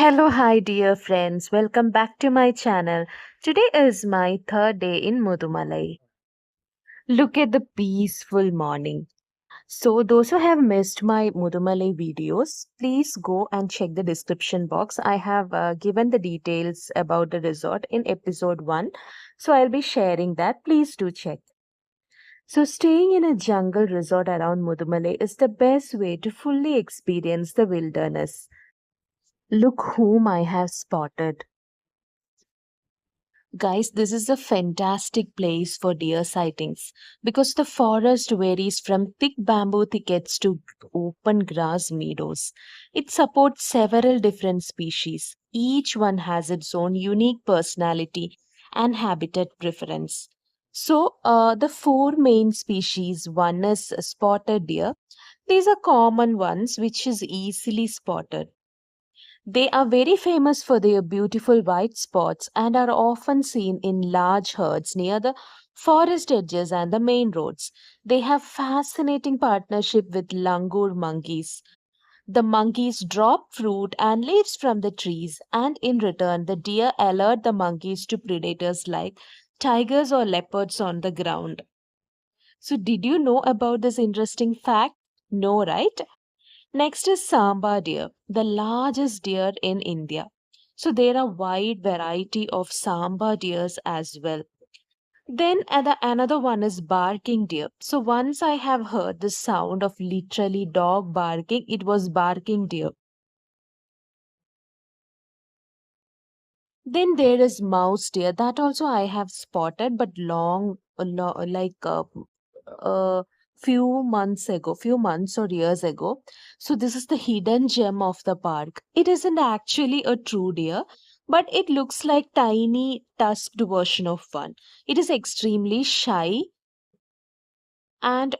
Hello, hi, dear friends. Welcome back to my channel. Today is my third day in Mudumalai. Look at the peaceful morning. So, those who have missed my Mudumalai videos, please go and check the description box. I have given the details about the resort in episode 1. So, I'll be sharing that. Please do check. So, staying in a jungle resort around Mudumalai is the best way to fully experience the wilderness. Look whom I have spotted. Guys, this is a fantastic place for deer sightings because the forest varies from thick bamboo thickets to open grass meadows. It supports several different species. Each one has its own unique personality and habitat preference. So, the four main species one is spotted deer. These are common ones which is easily spotted. They are very famous for their beautiful white spots and are often seen in large herds near the forest edges and the main roads. They have fascinating partnership with langur monkeys. The monkeys drop fruit and leaves from the trees, and in return, the deer alert the monkeys to predators like tigers or leopards on the ground. So, did you know about this interesting fact? No, right? Next is Samba deer, the largest deer in India. So there are wide variety of Samba deers as well. Then another one is barking deer. So once I have heard the sound of literally dog barking, it was barking deer. Then there is mouse deer that also I have spotted, but a few months or years ago. So this is the hidden gem of the park. It isn't actually a true deer, but it looks like tiny tusked version of one. It is extremely shy and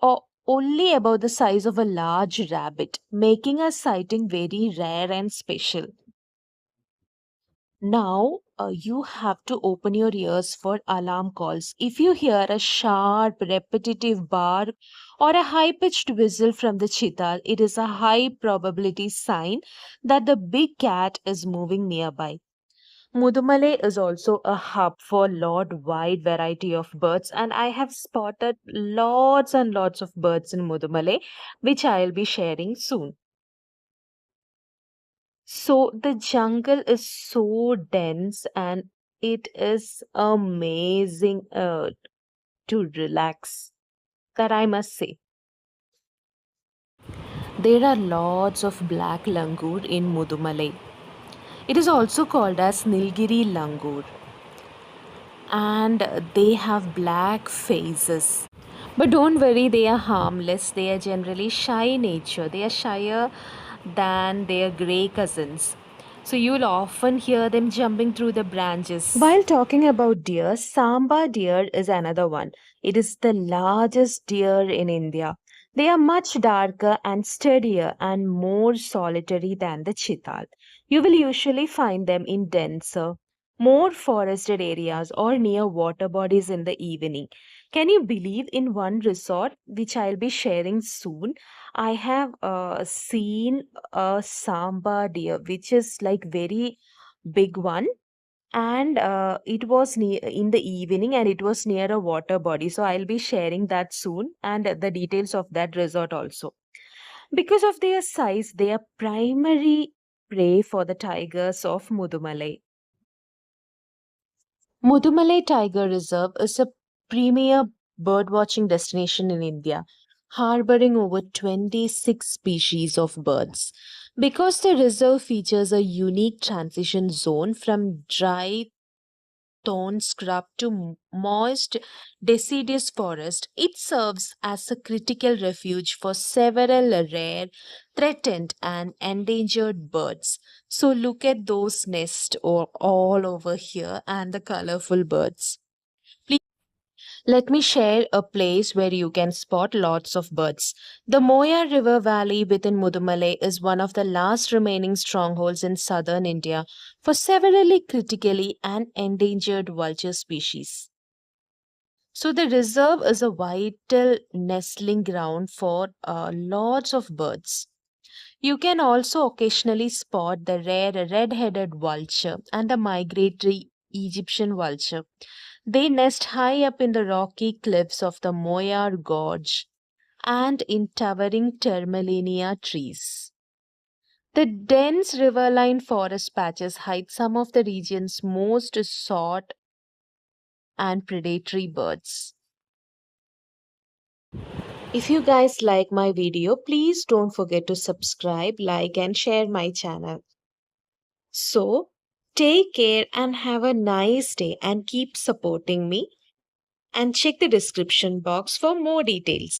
only about the size of a large rabbit, making a sighting very rare and special. Now, you have to open your ears for alarm calls. If you hear a sharp, repetitive bark or a high pitched whistle from the chital, it is a high probability sign that the big cat is moving nearby. Mudumale is also a hub for lot wide variety of birds, and I have spotted lots and lots of birds in Mudumale, which I'll be sharing soon. So the jungle is so dense and it is amazing to relax. That I must say. There are lots of black langur in Mudumalai. It is also called as Nilgiri langur and they have black faces. But don't worry, they are harmless. They are generally shy nature. They are shyer than their grey cousins. So you'll often hear them jumping through the branches. While talking about deer, Samba deer is another one. It is the largest deer in India. They are much darker and steadier and more solitary than the chital. You will usually find them in denser, more forested areas or near water bodies in the evening. Can you believe in one resort, which I'll be sharing soon? I have seen a samba deer, which is like very big one, and it was near in the evening, and it was near a water body. So I'll be sharing that soon, and the details of that resort also. Because of their size, they are primary prey for the tigers of Mudumalai. Mudumalai Tiger Reserve is a premier birdwatching destination in India, harboring over 26 species of birds. Because the reserve features a unique transition zone from dry thorn scrub to moist deciduous forest, it serves as a critical refuge for several rare, threatened, and endangered birds. So look at those nests all over here and the colorful birds. Let me share a place where you can spot lots of birds. The Moya River Valley within Mudumalai is one of the last remaining strongholds in southern India for severely critically and endangered vulture species. So, the reserve is a vital nestling ground for lots of birds. You can also occasionally spot the rare red-headed vulture and the migratory Egyptian vulture. They nest high up in the rocky cliffs of the Moyar Gorge and in towering Termalinia trees. The dense riverine forest patches hide some of the region's most sought and predatory birds. If you guys like my video, please don't forget to subscribe, like, and share my channel. So, take care and have a nice day and keep supporting me. And check the description box for more details.